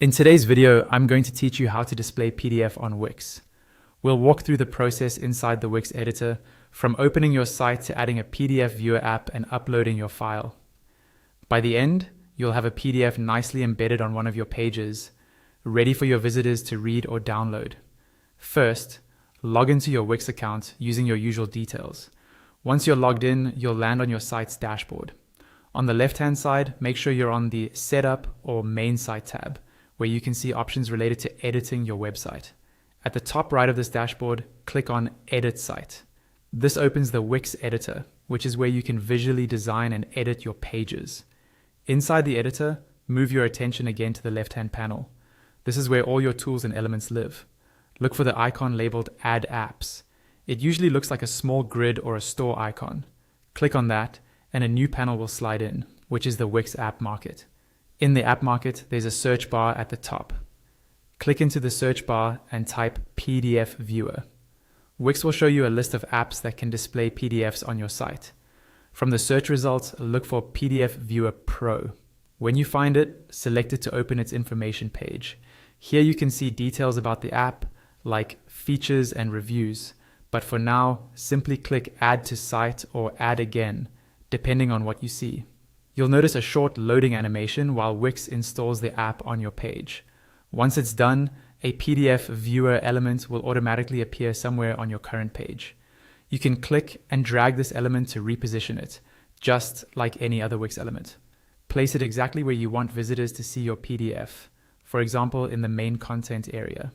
In today's video, I'm going to teach you how to display PDF on Wix. We'll walk through the process inside the Wix editor, from opening your site to adding a PDF viewer app and uploading your file. By the end, you'll have a PDF nicely embedded on one of your pages, ready for your visitors to read or download. First, log into your Wix account using your usual details. Once you're logged in, you'll land on your site's dashboard. On the left-hand side, make sure you're on the Setup or Main Site tab, where you can see options related to editing your website. At the top right of this dashboard, click on Edit Site. This opens the Wix editor, which is where you can visually design and edit your pages. Inside the editor, move your attention again to the left-hand panel. This is where all your tools and elements live. Look for the icon labeled Add Apps. It usually looks like a small grid or a store icon. Click on that, and a new panel will slide in, which is the Wix App Market. In the App Market, there's a search bar at the top. Click into the search bar and type PDF Viewer. Wix will show you a list of apps that can display PDFs on your site. From the search results, look for PDF Viewer Pro. When you find it, select it to open its information page. Here you can see details about the app, like features and reviews, but for now, simply click Add to Site or Add Again, depending on what you see. You'll notice a short loading animation while Wix installs the app on your page. Once it's done, a PDF viewer element will automatically appear somewhere on your current page. You can click and drag this element to reposition it, just like any other Wix element. Place it exactly where you want visitors to see your PDF, for example in the main content area.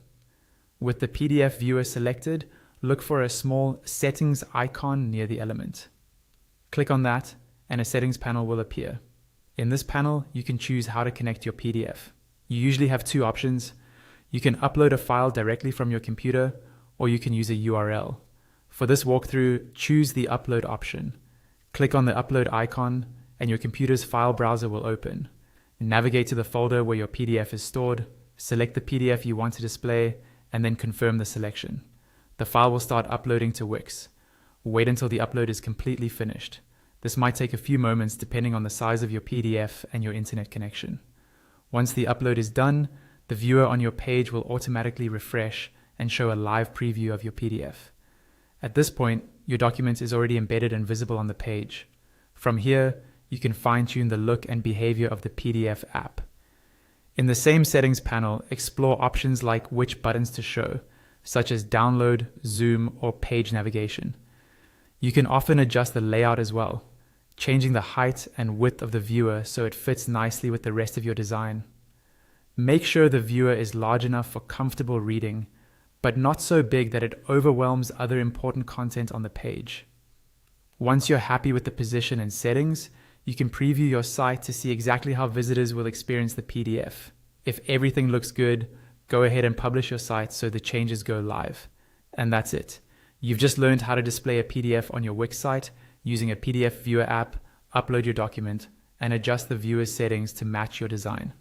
With the PDF viewer selected, look for a small settings icon near the element. Click on that, and a settings panel will appear. In this panel, you can choose how to connect your PDF. You usually have two options. You can upload a file directly from your computer, or you can use a URL. For this walkthrough, choose the upload option. Click on the upload icon, and your computer's file browser will open. Navigate to the folder where your PDF is stored, select the PDF you want to display, and then confirm the selection. The file will start uploading to Wix. Wait until the upload is completely finished. This might take a few moments depending on the size of your PDF and your internet connection. Once the upload is done, the viewer on your page will automatically refresh and show a live preview of your PDF. At this point, your document is already embedded and visible on the page. From here, you can fine-tune the look and behavior of the PDF app. In the same settings panel, explore options like which buttons to show, such as download, zoom, or page navigation. You can often adjust the layout as well, changing the height and width of the viewer so it fits nicely with the rest of your design. Make sure the viewer is large enough for comfortable reading, but not so big that it overwhelms other important content on the page. Once you're happy with the position and settings, you can preview your site to see exactly how visitors will experience the PDF. If everything looks good, go ahead and publish your site so the changes go live. And that's it. You've just learned how to display a PDF on your Wix site using a PDF viewer app, upload your document, and adjust the viewer's settings to match your design.